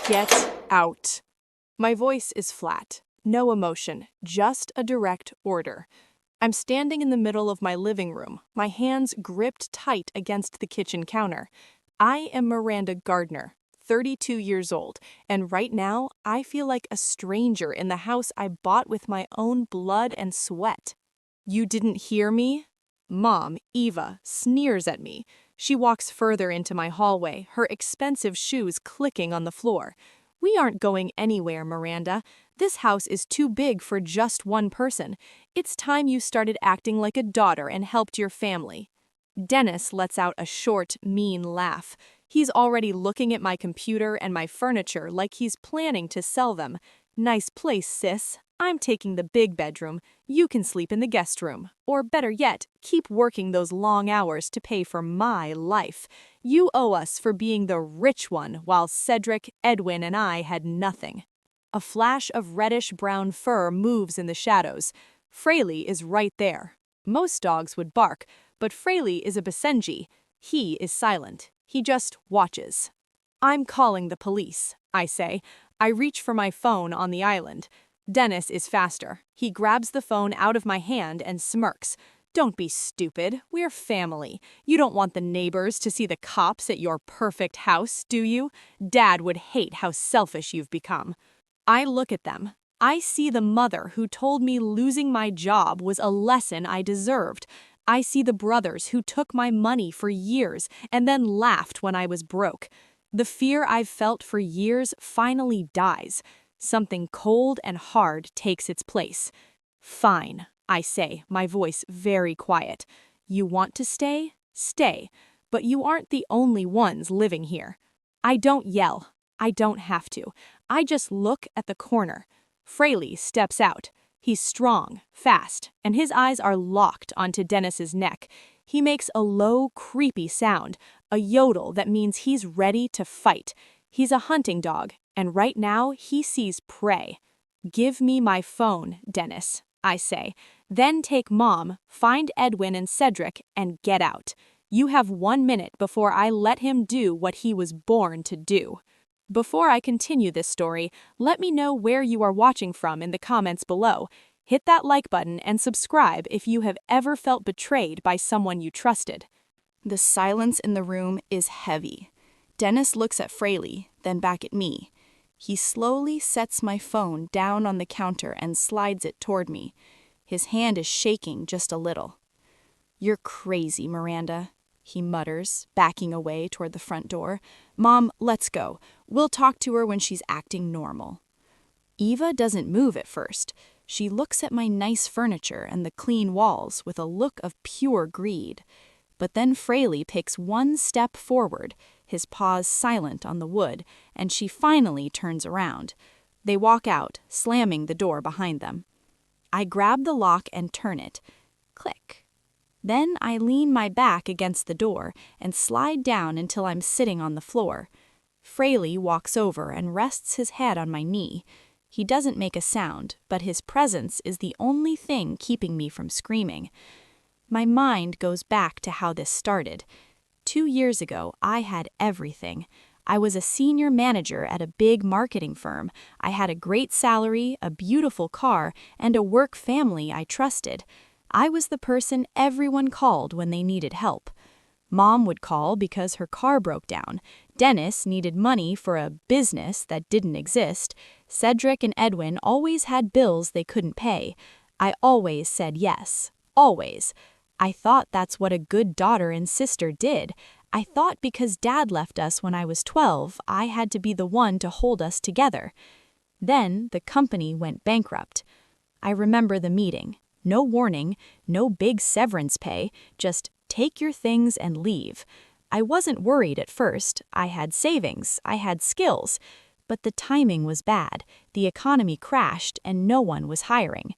Get out. My voice is flat. No emotion, just a direct order. I'm standing in the middle of my living room, my hands gripped tight against the kitchen counter. I am Miranda Gardner, 32 years old, and right now I feel like a stranger in the house I bought with my own blood and sweat. You didn't hear me? Mom, Eva, sneers at me. She walks further into my hallway, her expensive shoes clicking on the floor. We aren't going anywhere, Miranda. This house is too big for just one person. It's time you started acting like a daughter and helped your family. Dennis lets out a short, mean laugh. He's already looking at my computer and my furniture like he's planning to sell them. Nice place, sis. I'm taking the big bedroom. You can sleep in the guest room. Or better yet, keep working those long hours to pay for my life. You owe us for being the rich one while Cedric, Edwin, and I had nothing. A flash of reddish-brown fur moves in the shadows. Fraley is right there. Most dogs would bark, but Fraley is a Basenji. He is silent. He just watches. I'm calling the police, I say. I reach for my phone on the island. Dennis is faster. He grabs the phone out of my hand and smirks. Don't be stupid. We're family. You don't want the neighbors to see the cops at your perfect house, do you? Dad would hate how selfish you've become. I look at them. I see the mother who told me losing my job was a lesson I deserved. I see the brothers who took my money for years and then laughed when I was broke. The fear I've felt for years finally dies. Something cold and hard takes its place. Fine, I say, my voice very quiet. You want to stay? Stay. But you aren't the only ones living here. I don't yell. I don't have to. I just look at the corner. Fraley steps out. He's strong, fast, and his eyes are locked onto Dennis's neck. He makes a low, creepy sound, a yodel that means he's ready to fight. He's a hunting dog, and right now he sees prey. Give me my phone, Dennis, I say. Then take Mom, find Edwin and Cedric, and get out. You have 1 minute before I let him do what he was born to do. Before I continue this story, let me know where you are watching from in the comments below. Hit that like button and subscribe if you have ever felt betrayed by someone you trusted. The silence in the room is heavy. Dennis looks at Fraley, then back at me. He slowly sets my phone down on the counter and slides it toward me. His hand is shaking just a little. You're crazy, Miranda, he mutters, backing away toward the front door. Mom, let's go. We'll talk to her when she's acting normal. Eva doesn't move at first. She looks at my nice furniture and the clean walls with a look of pure greed. But then Fraley takes one step forward, his paws silent on the wood, and she finally turns around. They walk out, slamming the door behind them. I grab the lock and turn it. Click. Then I lean my back against the door and slide down until I'm sitting on the floor. Fraley walks over and rests his head on my knee. He doesn't make a sound, but his presence is the only thing keeping me from screaming. My mind goes back to how this started. 2 years ago, I had everything. I was a senior manager at a big marketing firm. I had a great salary, a beautiful car, and a work family I trusted. I was the person everyone called when they needed help. Mom would call because her car broke down. Dennis needed money for a business that didn't exist. Cedric and Edwin always had bills they couldn't pay. I always said yes. Always. I thought that's what a good daughter and sister did. I thought because Dad left us when I was 12, I had to be the one to hold us together. Then the company went bankrupt. I remember the meeting. No warning, no big severance pay, just take your things and leave. I wasn't worried at first. I had savings, I had skills. But the timing was bad. The economy crashed and no one was hiring.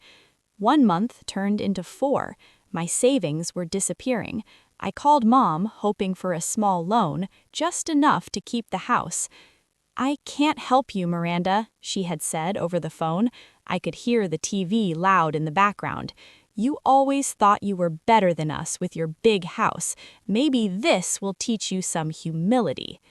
1 month turned into 4. My savings were disappearing. I called Mom, hoping for a small loan, just enough to keep the house. I can't help you, Miranda, she had said over the phone. I could hear the TV loud in the background. You always thought you were better than us with your big house. Maybe this will teach you some humility.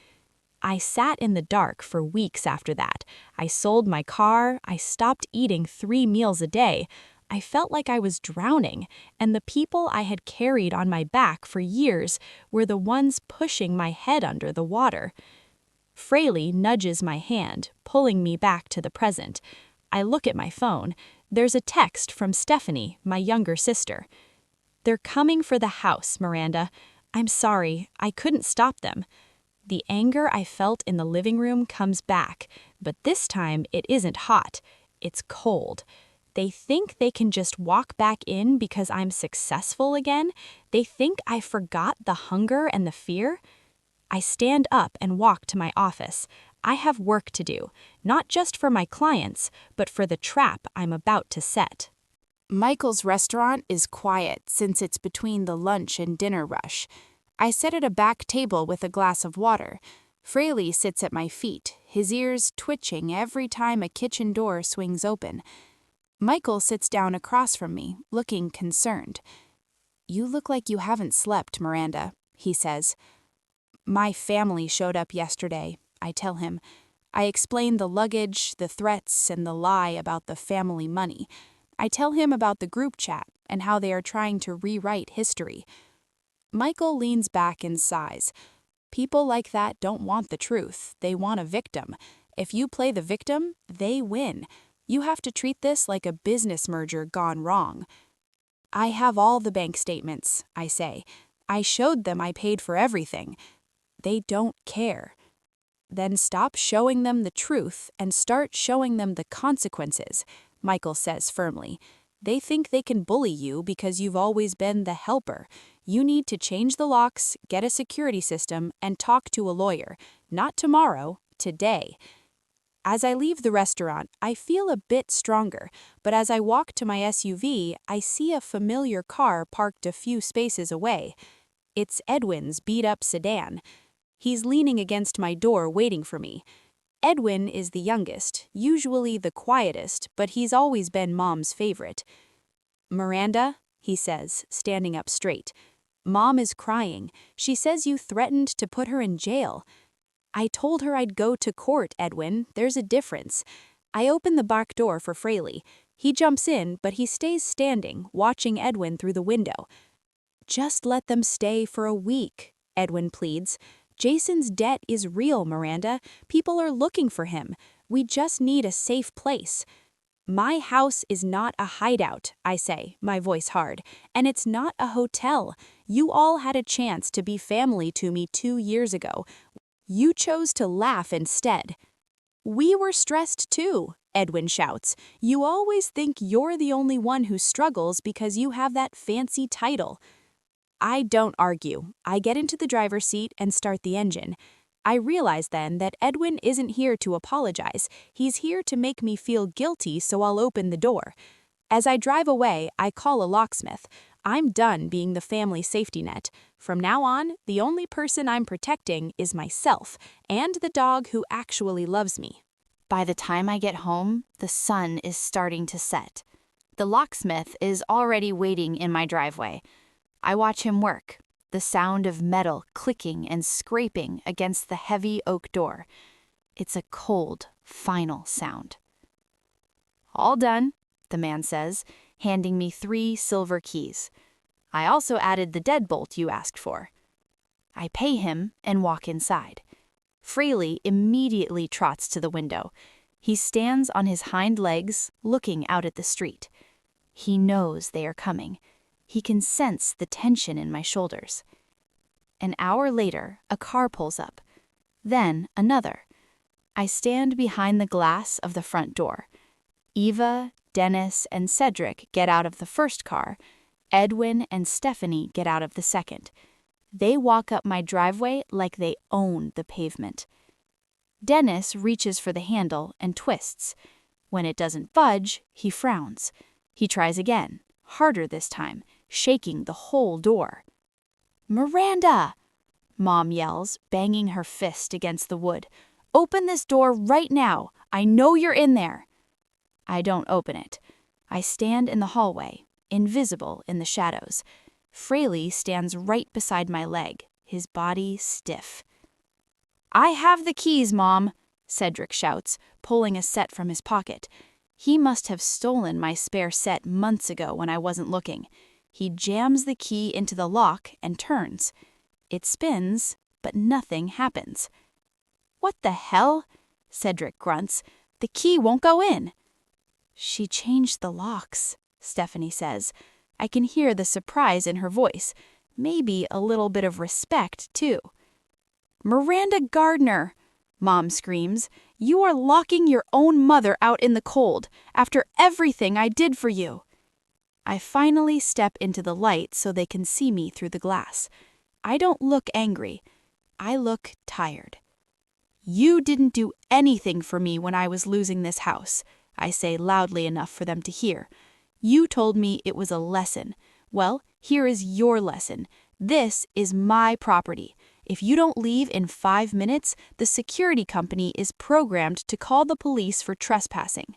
I sat in the dark for weeks after that. I sold my car, I stopped eating 3 meals a day. I felt like I was drowning, and the people I had carried on my back for years were the ones pushing my head under the water. Fraley nudges my hand, pulling me back to the present. I look at my phone. There's a text from Stephanie, my younger sister. "They're coming for the house, Miranda. I'm sorry, I couldn't stop them." The anger I felt in the living room comes back, but this time it isn't hot. It's cold. They think they can just walk back in because I'm successful again? They think I forgot the hunger and the fear? I stand up and walk to my office. I have work to do, not just for my clients, but for the trap I'm about to set. Michael's restaurant is quiet since it's between the lunch and dinner rush. I sit at a back table with a glass of water. Fraley sits at my feet, his ears twitching every time a kitchen door swings open. Michael sits down across from me, looking concerned. "You look like you haven't slept, Miranda," he says. "My family showed up yesterday," I tell him. I explain the luggage, the threats, and the lie about the family money. I tell him about the group chat and how they are trying to rewrite history. Michael leans back and sighs. People like that don't want the truth. They want a victim. If you play the victim, they win. You have to treat this like a business merger gone wrong. "I have all the bank statements," I say. "I showed them I paid for everything." They don't care. "Then stop showing them the truth and start showing them the consequences," Michael says firmly. "They think they can bully you because you've always been the helper. You need to change the locks, get a security system, and talk to a lawyer. Not tomorrow, today." As I leave the restaurant, I feel a bit stronger, but as I walk to my SUV, I see a familiar car parked a few spaces away. It's Edwin's beat-up sedan. He's leaning against my door waiting for me. Edwin is the youngest, usually the quietest, but he's always been Mom's favorite. "Miranda," he says, standing up straight. "Mom is crying. She says you threatened to put her in jail." "I told her I'd go to court, Edwin. There's a difference." I open the back door for Fraley. He jumps in, but he stays standing, watching Edwin through the window. "Just let them stay for a week," Edwin pleads. "Jason's debt is real, Miranda. People are looking for him. We just need a safe place." "My house is not a hideout," I say, my voice hard, "and it's not a hotel. You all had a chance to be family to me 2 years ago. You chose to laugh instead." "We were stressed too," Edwin shouts. "You always think you're the only one who struggles because you have that fancy title." I don't argue. I get into the driver's seat and start the engine. I realize then that Edwin isn't here to apologize. He's here to make me feel guilty, so I'll open the door. As I drive away, I call a locksmith. I'm done being the family safety net. From now on, the only person I'm protecting is myself and the dog who actually loves me. By the time I get home, the sun is starting to set. The locksmith is already waiting in my driveway. I watch him work, the sound of metal clicking and scraping against the heavy oak door. It's a cold, final sound. "All done," the man says, handing me 3 silver keys. "I also added the deadbolt you asked for." I pay him and walk inside. Fraley immediately trots to the window. He stands on his hind legs, looking out at the street. He knows they are coming. He can sense the tension in my shoulders. An hour later, a car pulls up. Then another. I stand behind the glass of the front door. Eva, Dennis, and Cedric get out of the first car. Edwin and Stephanie get out of the second. They walk up my driveway like they own the pavement. Dennis reaches for the handle and twists. When it doesn't budge, he frowns. He tries again, harder this time, shaking the whole door. "Miranda!" Mom yells, banging her fist against the wood. "Open this door right now. I know you're in there." I don't open it. I stand in the hallway, invisible in the shadows. Fraley stands right beside my leg, his body stiff. I have the keys, Mom, Cedric shouts, pulling a set from his pocket. He must have stolen my spare set months ago when I wasn't looking. He jams the key into the lock and turns. It spins, but nothing happens. What the hell? Cedric grunts. The key won't go in. She changed the locks, Stephanie says. I can hear the surprise in her voice. Maybe a little bit of respect, too. Miranda Gardner, Mom screams. You are locking your own mother out in the cold after everything I did for you. I finally step into the light so they can see me through the glass. I don't look angry. I look tired. You didn't do anything for me when I was losing this house, I say loudly enough for them to hear. You told me it was a lesson. Well, here is your lesson. This is my property. If you don't leave in 5 minutes, the security company is programmed to call the police for trespassing.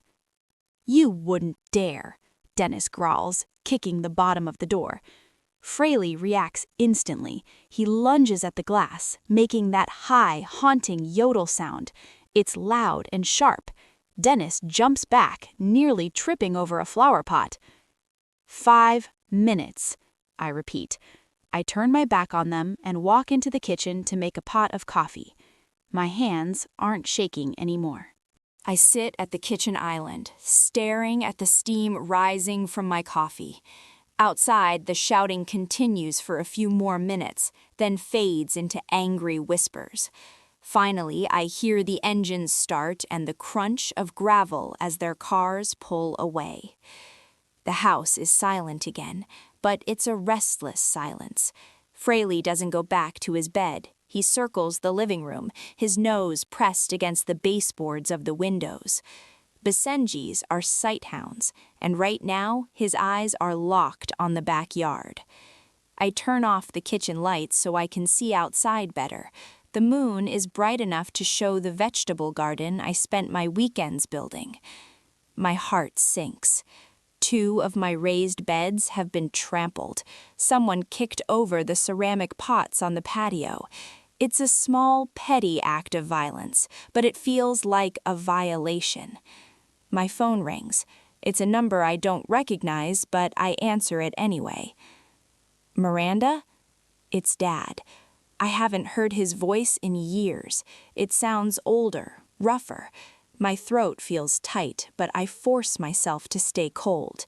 You wouldn't dare, Dennis growls, kicking the bottom of the door. Fraley reacts instantly. He lunges at the glass, making that high, haunting yodel sound. It's loud and sharp. Dennis jumps back, nearly tripping over a flower pot. 5 minutes, I repeat. I turn my back on them and walk into the kitchen to make a pot of coffee. My hands aren't shaking anymore. I sit at the kitchen island, staring at the steam rising from my coffee. Outside, the shouting continues for a few more minutes, then fades into angry whispers. Finally, I hear the engines start and the crunch of gravel as their cars pull away. The house is silent again, but it's a restless silence. Fraley doesn't go back to his bed. He circles the living room, his nose pressed against the baseboards of the windows. Basenji's are sight hounds, and right now his eyes are locked on the backyard. I turn off the kitchen lights so I can see outside better. The moon is bright enough to show the vegetable garden I spent my weekends building. My heart sinks. 2 of my raised beds have been trampled. Someone kicked over the ceramic pots on the patio. It's a small, petty act of violence, but it feels like a violation. My phone rings. It's a number I don't recognize, but I answer it anyway. Miranda? It's Dad. I haven't heard his voice in years. It sounds older, rougher. My throat feels tight, but I force myself to stay cold.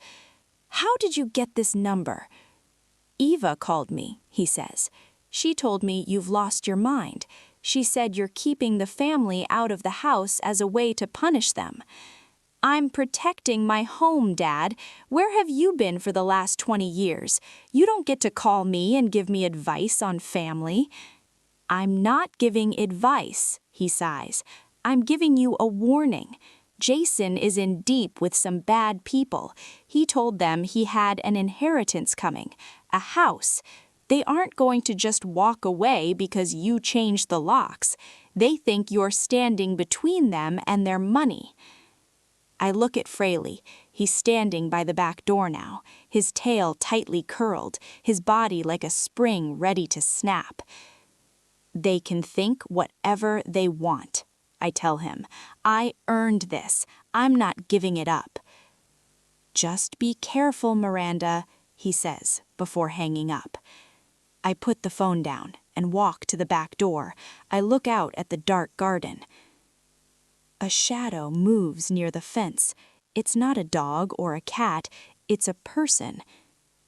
How did you get this number? Eva called me, he says. She told me you've lost your mind. She said you're keeping the family out of the house as a way to punish them. I'm protecting my home, Dad. Where have you been for the last 20 years? You don't get to call me and give me advice on family. I'm not giving advice, he sighs. I'm giving you a warning. Jason is in deep with some bad people. He told them he had an inheritance coming, a house. They aren't going to just walk away because you changed the locks. They think you're standing between them and their money. I look at Fraley. He's standing by the back door now, his tail tightly curled, his body like a spring ready to snap. They can think whatever they want, I tell him. I earned this. I'm not giving it up. Just be careful, Miranda, he says before hanging up. I put the phone down and walk to the back door. I look out at the dark garden. A shadow moves near the fence. It's not a dog or a cat, it's a person.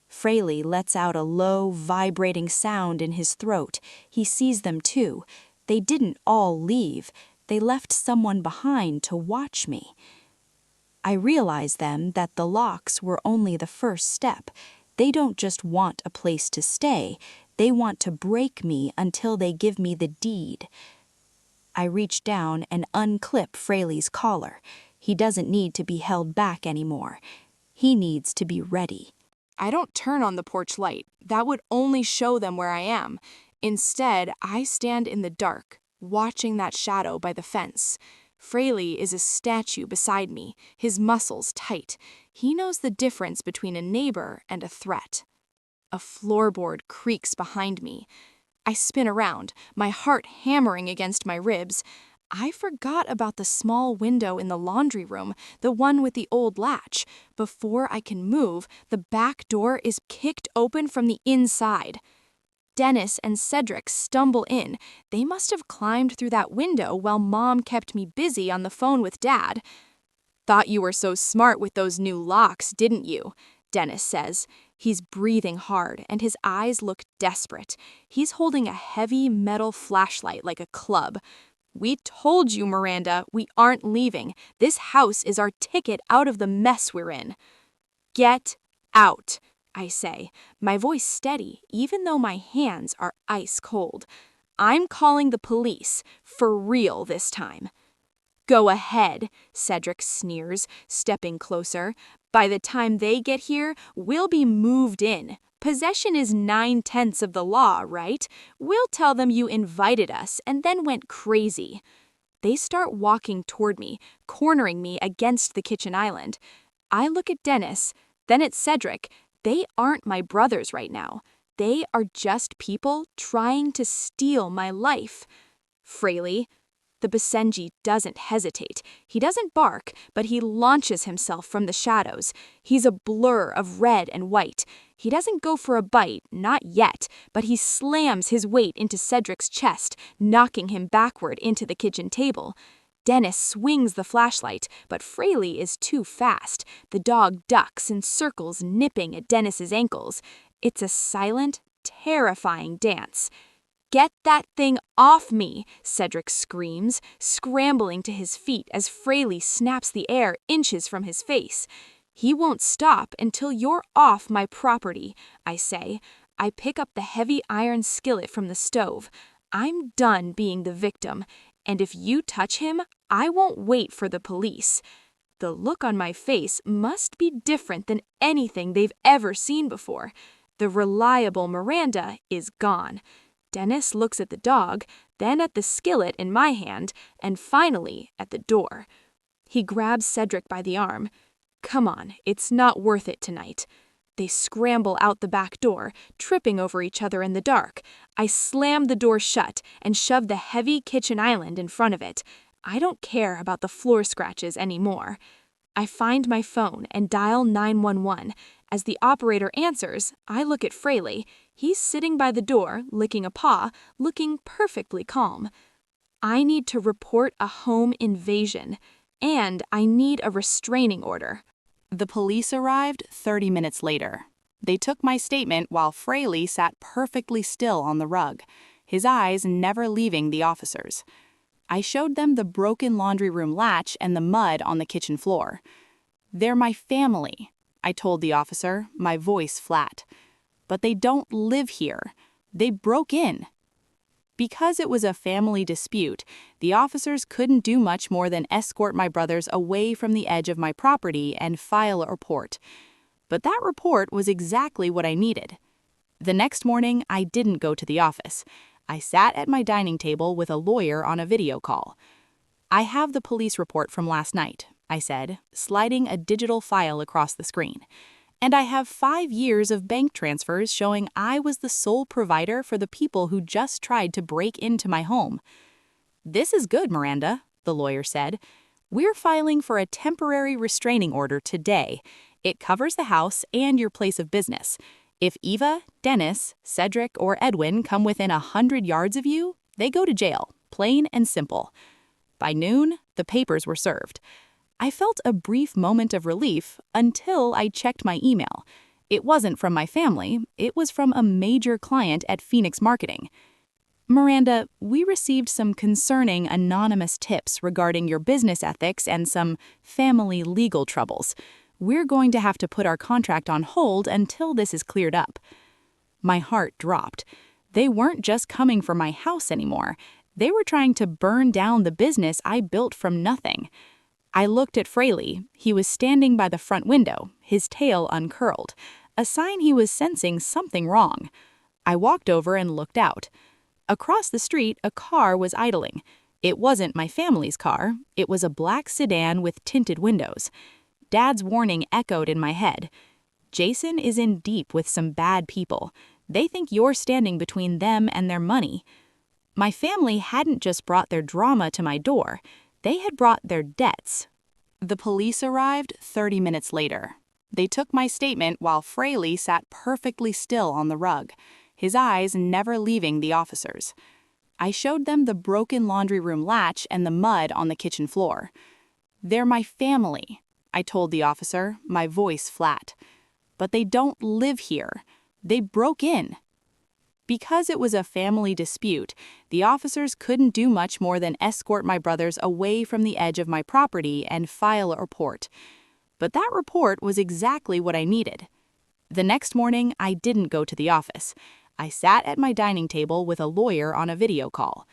Fraley lets out a low, vibrating sound in his throat. He sees them too. They didn't all leave. They left someone behind to watch me. I realize then that the locks were only the first step. They don't just want a place to stay. They want to break me until they give me the deed. I reach down and unclip Fraley's collar. He doesn't need to be held back anymore. He needs to be ready. I don't turn on the porch light. That would only show them where I am. Instead, I stand in the dark, watching that shadow by the fence. Fraley is a statue beside me, his muscles tight. He knows the difference between a neighbor and a threat. A floorboard creaks behind me. I spin around, my heart hammering against my ribs. I forgot about the small window in the laundry room, the one with the old latch. Before I can move, the back door is kicked open from the inside. Dennis and Cedric stumble in. They must have climbed through that window while Mom kept me busy on the phone with Dad. "Thought you were so smart with those new locks, didn't you?" Dennis says. He's breathing hard, and his eyes look desperate. He's holding a heavy metal flashlight like a club. "We told you, Miranda, we aren't leaving. This house is our ticket out of the mess we're in." "Get out," I say, my voice steady, even though my hands are ice cold. "I'm calling the police, for real this time." "Go ahead," Cedric sneers, stepping closer. "By the time they get here, we'll be moved in. Possession is 9/10 of the law, right? We'll tell them you invited us and then went crazy." They start walking toward me, cornering me against the kitchen island. I look at Dennis, then at Cedric. They aren't my brothers right now. They are just people trying to steal my life. "Fraley." The Basenji doesn't hesitate. He doesn't bark, but he launches himself from the shadows. He's a blur of red and white. He doesn't go for a bite, not yet, but he slams his weight into Cedric's chest, knocking him backward into the kitchen table. Dennis swings the flashlight, but Fraley is too fast. The dog ducks and circles, nipping at Dennis's ankles. It's a silent, terrifying dance. "Get that thing off me," Cedric screams, scrambling to his feet as Fraley snaps the air inches from his face. "He won't stop until you're off my property," I say. I pick up the heavy iron skillet from the stove. I'm done being the victim, and if you touch him, I won't wait for the police. The look on my face must be different than anything they've ever seen before. The reliable Miranda is gone. Dennis looks at the dog, then at the skillet in my hand, and finally at the door. He grabs Cedric by the arm. "Come on, it's not worth it tonight." They scramble out the back door, tripping over each other in the dark. I slam the door shut and shove the heavy kitchen island in front of it. I don't care about the floor scratches anymore. I find my phone and dial 911. As the operator answers, I look at Fraley. He's sitting by the door, licking a paw, looking perfectly calm. I need to report a home invasion, and I need a restraining order. The police arrived 30 minutes later. They took my statement while Fraley sat perfectly still on the rug, his eyes never leaving the officers. I showed them the broken laundry room latch and the mud on the kitchen floor. "They're my family," I told the officer, my voice flat. "But they don't live here. They broke in." Because it was a family dispute, the officers couldn't do much more than escort my brothers away from the edge of my property and file a report. But that report was exactly what I needed. The next morning, I didn't go to the office. I sat at my dining table with a lawyer on a video call. "I have the police report from last night," I said, sliding a digital file across the screen. "And I have 5 years of bank transfers showing I was the sole provider for the people who just tried to break into my home." "This is good, Miranda," the lawyer said. "We're filing for a temporary restraining order today. It covers the house and your place of business. If Eva, Dennis, Cedric, or Edwin come within 100 yards of you, they go to jail, plain and simple." By noon, the papers were served. I felt a brief moment of relief until I checked my email. It wasn't from my family, it was from a major client at Phoenix Marketing. "Miranda, we received some concerning anonymous tips regarding your business ethics and some family legal troubles. We're going to have to put our contract on hold until this is cleared up." My heart dropped. They weren't just coming for my house anymore. They were trying to burn down the business I built from nothing. I looked at Fraley. He was standing by the front window, his tail uncurled, a sign he was sensing something wrong. I walked over and looked out. Across the street, a car was idling. It wasn't my family's car. It was a black sedan with tinted windows. Dad's warning echoed in my head. Jason is in deep with some bad people. They think you're standing between them and their money. My family hadn't just brought their drama to my door, they had brought their debts. The police arrived 30 minutes later. They took my statement while Fraley sat perfectly still on the rug, his eyes never leaving the officers. I showed them the broken laundry room latch and the mud on the kitchen floor. "They're my family," I told the officer, my voice flat. "But they don't live here. They broke in." Because it was a family dispute, the officers couldn't do much more than escort my brothers away from the edge of my property and file a report. But that report was exactly what I needed. The next morning, I didn't go to the office. I sat at my dining table with a lawyer on a video call.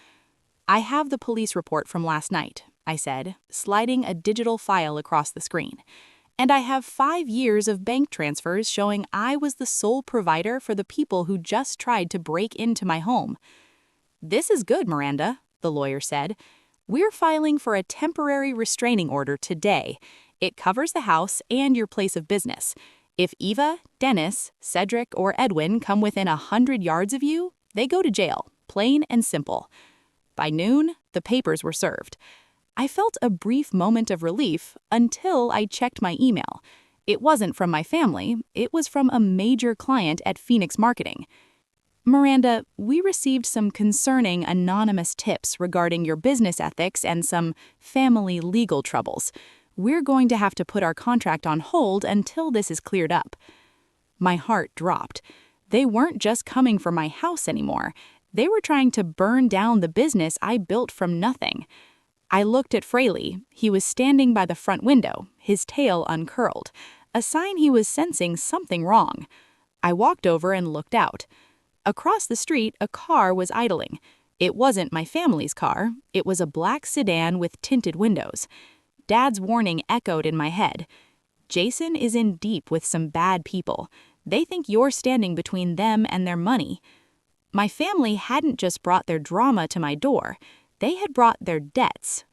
"I have the police report from last night," I said, sliding a digital file across the screen. "And I have 5 years of bank transfers showing I was the sole provider for the people who just tried to break into my home." "This is good, Miranda," the lawyer said. "We're filing for a temporary restraining order today. It covers the house and your place of business. If Eva, Dennis, Cedric, or Edwin come within 100 yards of you, they go to jail, plain and simple." By noon, the papers were served. I felt a brief moment of relief until I checked my email. It wasn't from my family, it was from a major client at Phoenix Marketing. "Miranda, we received some concerning anonymous tips regarding your business ethics and some family legal troubles. We're going to have to put our contract on hold until this is cleared up." My heart dropped. They weren't just coming for my house anymore. They were trying to burn down the business I built from nothing. I looked at Fraley. He was standing by the front window, his tail uncurled, a sign he was sensing something wrong. I walked over and looked out. Across the street, a car was idling. It wasn't my family's car. It was a black sedan with tinted windows. Dad's warning echoed in my head. "Jason is in deep with some bad people. They think you're standing between them and their money." My family hadn't just brought their drama to my door. They had brought their debts.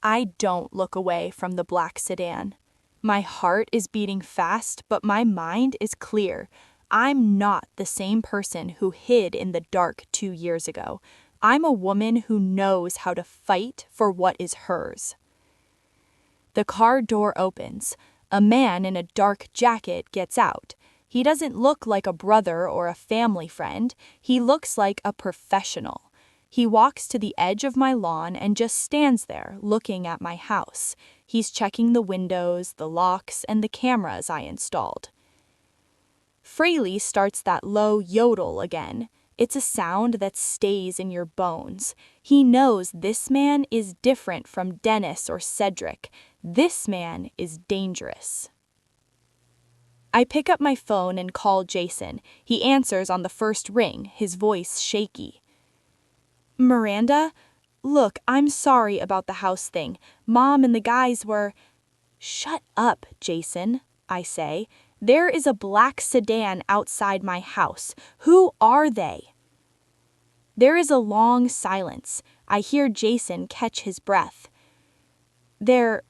I don't look away from the black sedan. My heart is beating fast, but my mind is clear. I'm not the same person who hid in the dark 2 years ago. I'm a woman who knows how to fight for what is hers. The car door opens. A man in a dark jacket gets out. He doesn't look like a brother or a family friend. He looks like a professional. He walks to the edge of my lawn and just stands there, looking at my house. He's checking the windows, the locks, and the cameras I installed. Fraley starts that low yodel again. It's a sound that stays in your bones. He knows this man is different from Dennis or Cedric. This man is dangerous. I pick up my phone and call Jason. He answers on the first ring, his voice shaky. "Miranda? Look, I'm sorry about the house thing. Mom and the guys were—" "Shut up, Jason," I say. "There is a black sedan outside my house. Who are they?" There is a long silence. I hear Jason catch his breath. They're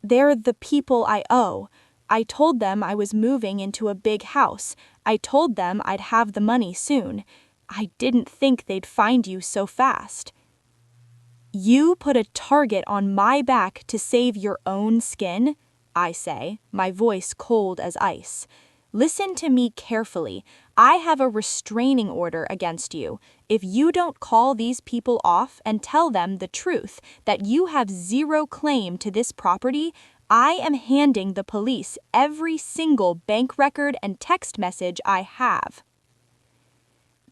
the people I owe. I told them I was moving into a big house. I told them I'd have the money soon. I didn't think they'd find you so fast." "You put a target on my back to save your own skin?" I say, my voice cold as ice. "Listen to me carefully. I have a restraining order against you. If you don't call these people off and tell them the truth, that you have zero claim to this property, I am handing the police every single bank record and text message I have."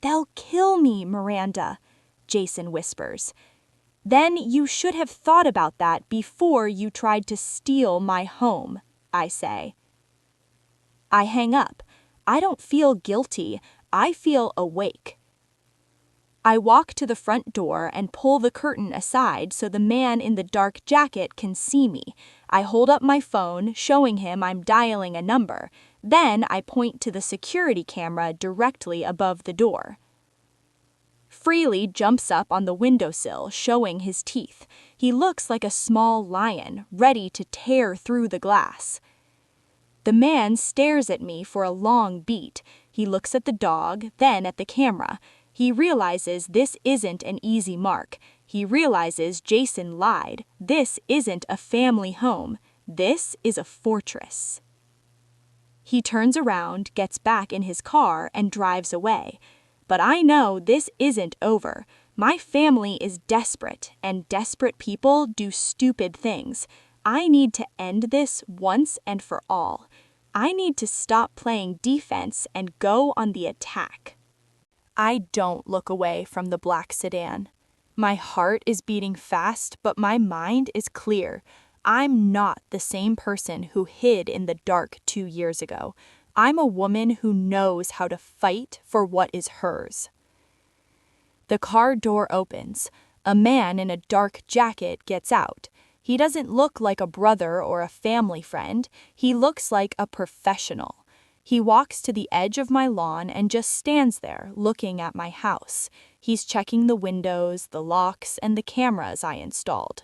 "They'll kill me, Miranda," Jason whispers. "Then you should have thought about that before you tried to steal my home," I say. I hang up. I don't feel guilty. I feel awake. I walk to the front door and pull the curtain aside so the man in the dark jacket can see me. I hold up my phone, showing him I'm dialing a number. Then I point to the security camera directly above the door. Fraley jumps up on the windowsill, showing his teeth. He looks like a small lion, ready to tear through the glass. The man stares at me for a long beat. He looks at the dog, then at the camera. He realizes this isn't an easy mark. He realizes Jason lied. This isn't a family home. This is a fortress. He turns around, gets back in his car, and drives away. But I know this isn't over. My family is desperate, and desperate people do stupid things. I need to end this once and for all. I need to stop playing defense and go on the attack. I don't look away from the black sedan. My heart is beating fast, but my mind is clear. I'm not the same person who hid in the dark 2 years ago. I'm a woman who knows how to fight for what is hers. The car door opens. A man in a dark jacket gets out. He doesn't look like a brother or a family friend. He looks like a professional. He walks to the edge of my lawn and just stands there, looking at my house. He's checking the windows, the locks, and the cameras I installed.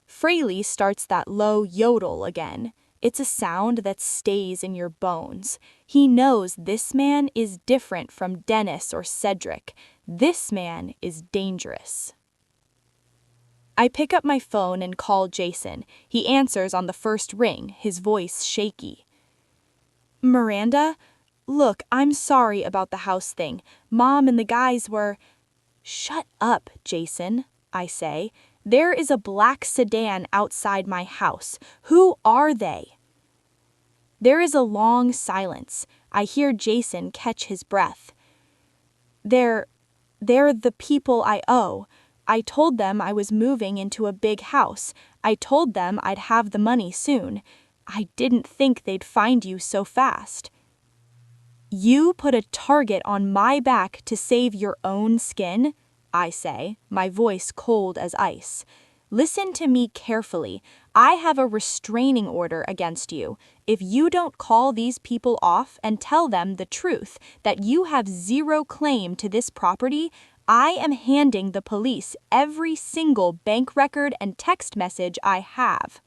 Fraley starts that low yodel again. It's a sound that stays in your bones. He knows this man is different from Dennis or Cedric. This man is dangerous. I pick up my phone and call Jason. He answers on the first ring, his voice shaky. Miranda? Look, I'm sorry about the house thing. Mom and the guys were... Shut up, Jason, I say. There is a black sedan outside my house. Who are they? There is a long silence. I hear Jason catch his breath. They're the people I owe. I told them I was moving into a big house. I told them I'd have the money soon. I didn't think they'd find you so fast. You put a target on my back to save your own skin? I say, my voice cold as ice. Listen to me carefully. I have a restraining order against you. If you don't call these people off and tell them the truth, that you have zero claim to this property, I am handing the police every single bank record and text message I have.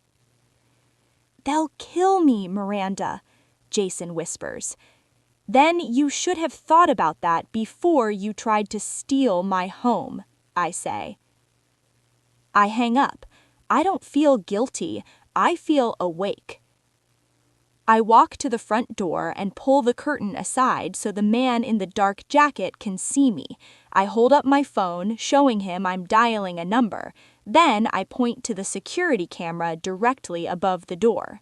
They'll kill me, Miranda, Jason whispers. Then you should have thought about that before you tried to steal my home, I say. I hang up. I don't feel guilty. I feel awake. I walk to the front door and pull the curtain aside so the man in the dark jacket can see me. I hold up my phone, showing him I'm dialing a number. Then I point to the security camera directly above the door.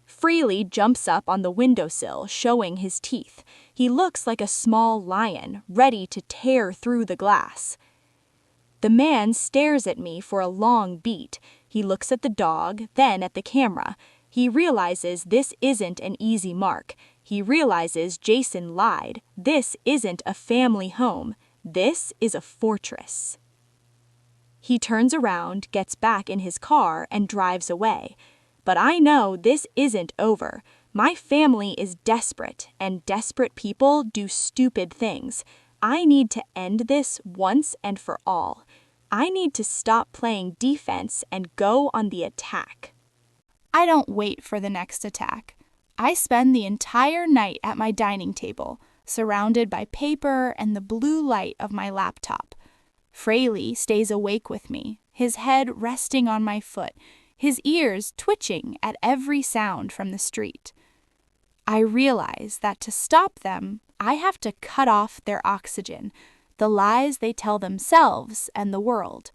Fraley jumps up on the windowsill, showing his teeth. He looks like a small lion, ready to tear through the glass. The man stares at me for a long beat. He looks at the dog, then at the camera. He realizes this isn't an easy mark. He realizes Jason lied. This isn't a family home. This is a fortress. He turns around, gets back in his car, and drives away. But I know this isn't over. My family is desperate, and desperate people do stupid things. I need to end this once and for all. I need to stop playing defense and go on the attack. I don't wait for the next attack. I spend the entire night at my dining table, surrounded by paper and the blue light of my laptop. Fraley stays awake with me, his head resting on my foot, his ears twitching at every sound from the street. I realize that to stop them, I have to cut off their oxygen, the lies they tell themselves and the world.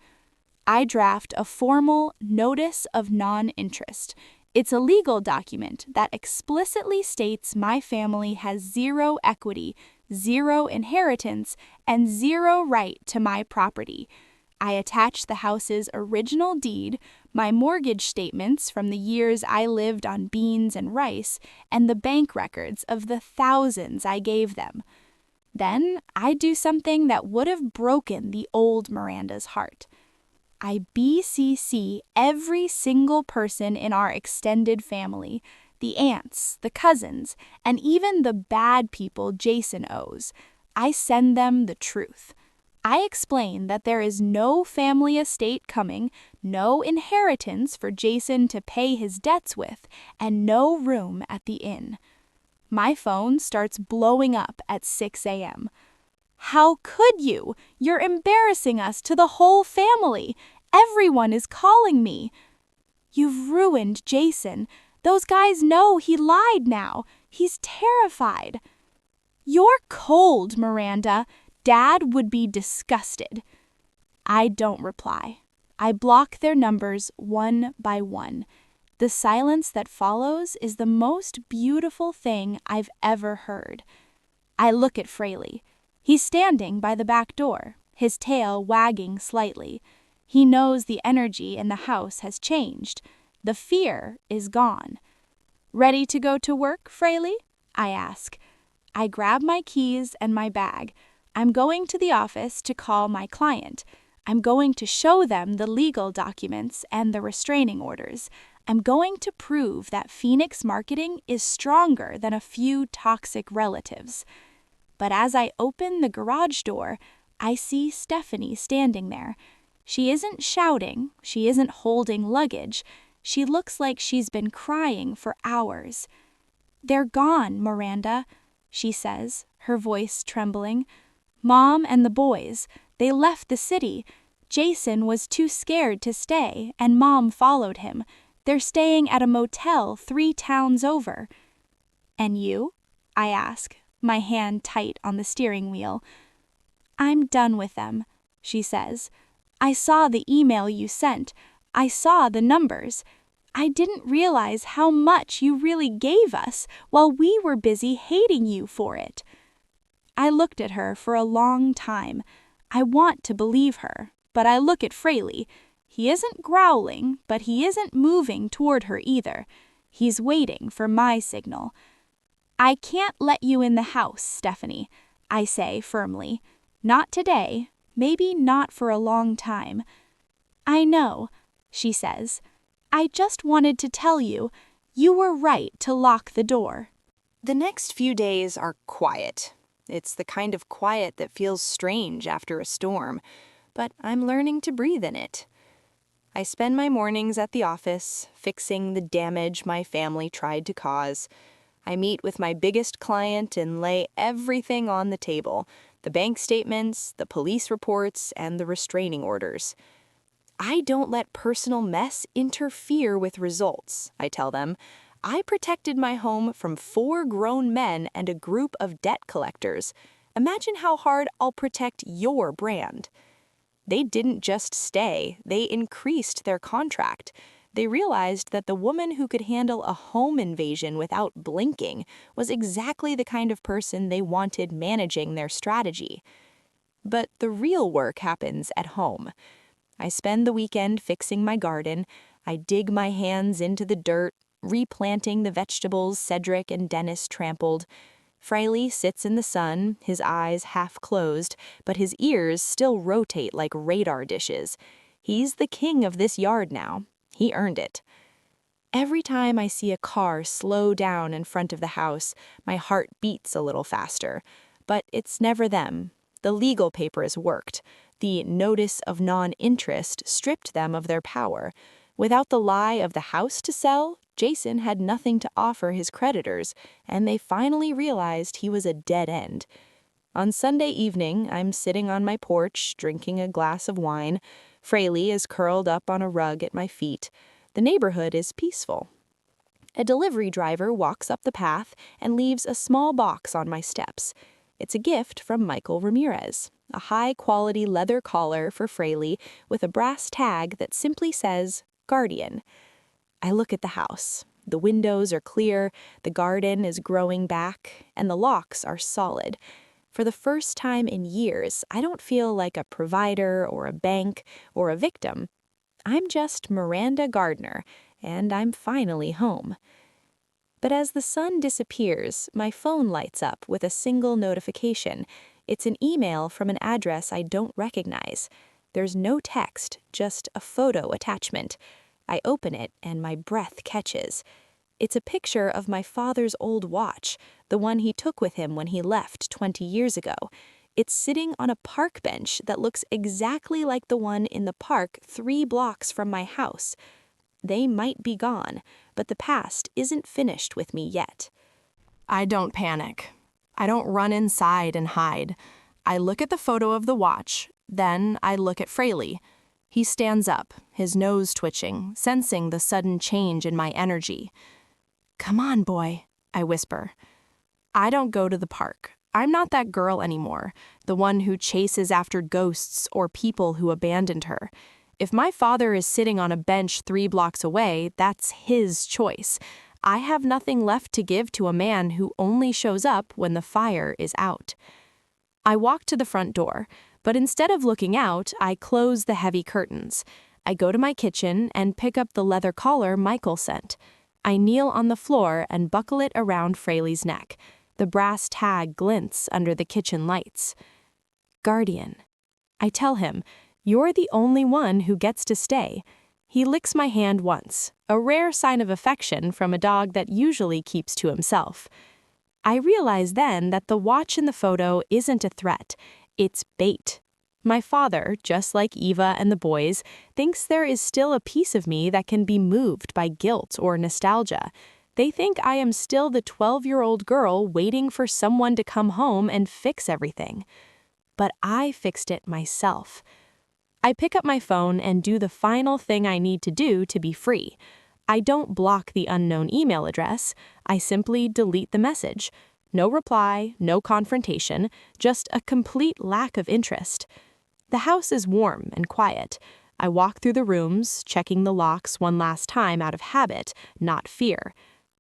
I draft a formal notice of non-interest. It's a legal document that explicitly states my family has zero equity, zero inheritance, and zero right to my property. I attach the house's original deed, my mortgage statements from the years I lived on beans and rice, and the bank records of the thousands I gave them. Then I do something that would have broken the old Miranda's heart. I BCC every single person in our extended family, the aunts, the cousins, and even the bad people Jason owes. I send them the truth. I explain that there is no family estate coming, no inheritance for Jason to pay his debts with, and no room at the inn. My phone starts blowing up at 6 a.m. How could you? You're embarrassing us to the whole family. Everyone is calling me. You've ruined Jason. Those guys know he lied now. He's terrified. You're cold, Miranda. Dad would be disgusted. I don't reply. I block their numbers one by one. The silence that follows is the most beautiful thing I've ever heard. I look at Fraley. He's standing by the back door, his tail wagging slightly. He knows the energy in the house has changed. The fear is gone. Ready to go to work, Fraley? I ask. I grab my keys and my bag. I'm going to the office to call my client. I'm going to show them the legal documents and the restraining orders. I'm going to prove that Phoenix marketing is stronger than a few toxic relatives. But as I open the garage door, I see Stephanie standing there. She isn't shouting, she isn't holding luggage. She looks like she's been crying for hours. "They're gone, Miranda," she says, her voice trembling. "Mom and the boys, they left the city. Jason was too scared to stay, and Mom followed him. They're staying at a motel 3 towns over." "And you?" I ask, my hand tight on the steering wheel. "I'm done with them," she says. "I saw the email you sent. I saw the numbers. I didn't realize how much you really gave us while we were busy hating you for it." I looked at her for a long time. I want to believe her, but I look at Fraley. He isn't growling, but he isn't moving toward her either. He's waiting for my signal. "I can't let you in the house, Stephanie," I say firmly. "Not today, maybe not for a long time." "I know," she says. "I just wanted to tell you, you were right to lock the door." The next few days are quiet. It's the kind of quiet that feels strange after a storm, but I'm learning to breathe in it. I spend my mornings at the office, fixing the damage my family tried to cause. I meet with my biggest client and lay everything on the table: the bank statements, the police reports, and the restraining orders. I don't let personal mess interfere with results, I tell them. I protected my home from 4 grown men and a group of debt collectors. Imagine how hard I'll protect your brand. They didn't just stay, they increased their contract. They realized that the woman who could handle a home invasion without blinking was exactly the kind of person they wanted managing their strategy. But the real work happens at home. I spend the weekend fixing my garden. I dig my hands into the dirt, replanting the vegetables Cedric and Dennis trampled. Fraley sits in the sun, his eyes half closed, but his ears still rotate like radar dishes. He's the king of this yard now. He earned it. Every time I see a car slow down in front of the house, my heart beats a little faster. But it's never them. The legal papers worked. The notice of non-interest stripped them of their power. Without the lie of the house to sell, Jason had nothing to offer his creditors, and they finally realized he was a dead end. On Sunday evening, I'm sitting on my porch, drinking a glass of wine. Fraley is curled up on a rug at my feet. The neighborhood is peaceful. A delivery driver walks up the path and leaves a small box on my steps. It's a gift from Michael Ramirez, a high-quality leather collar for Fraley with a brass tag that simply says, Guardian. I look at the house. The windows are clear, the garden is growing back, and the locks are solid. For the first time in years, I don't feel like a provider or a bank or a victim. I'm just Miranda Gardner, and I'm finally home. But as the sun disappears, my phone lights up with a single notification. It's an email from an address I don't recognize. There's no text, just a photo attachment. I open it and my breath catches. It's a picture of my father's old watch, the one he took with him when he left 20 years ago. It's sitting on a park bench that looks exactly like the one in the park 3 blocks from my house. They might be gone, but the past isn't finished with me yet. I don't panic. I don't run inside and hide. I look at the photo of the watch, then I look at Fraley. He stands up, his nose twitching, sensing the sudden change in my energy. "Come on, boy," I whisper. I don't go to the park. I'm not that girl anymore, the one who chases after ghosts or people who abandoned her. If my father is sitting on a bench 3 blocks away, that's his choice. I have nothing left to give to a man who only shows up when the fire is out. I walk to the front door, but instead of looking out, I close the heavy curtains. I go to my kitchen and pick up the leather collar Michael sent. I kneel on the floor and buckle it around Fraley's neck. The brass tag glints under the kitchen lights. "Guardian." I tell him, "You're the only one who gets to stay." He licks my hand once, a rare sign of affection from a dog that usually keeps to himself. I realize then that the watch in the photo isn't a threat, it's bait. My father, just like Eva and the boys, thinks there is still a piece of me that can be moved by guilt or nostalgia. They think I am still the 12-year-old girl waiting for someone to come home and fix everything. But I fixed it myself. I pick up my phone and do the final thing I need to do to be free. I don't block the unknown email address. I simply delete the message. No reply, no confrontation, just a complete lack of interest. The house is warm and quiet. I walk through the rooms, checking the locks one last time out of habit, not fear.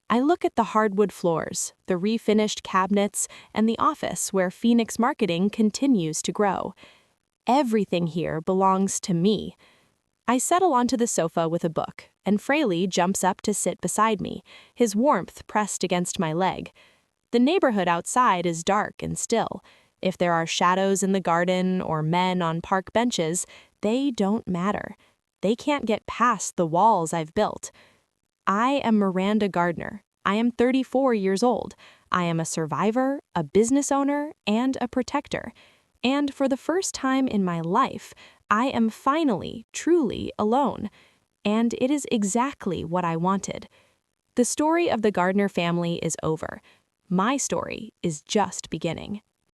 I look at the hardwood floors, the refinished cabinets, and the office where Phoenix marketing continues to grow. Everything here belongs to me. I settle onto the sofa with a book, and Fraley jumps up to sit beside me, his warmth pressed against my leg. The neighborhood outside is dark and still. If there are shadows in the garden or men on park benches, they don't matter. They can't get past the walls I've built. I am Miranda Gardner. I am 34 years old. I am a survivor, a business owner, and a protector. And for the first time in my life, I am finally, truly alone. And it is exactly what I wanted. The story of the Gardner family is over. My story is just beginning.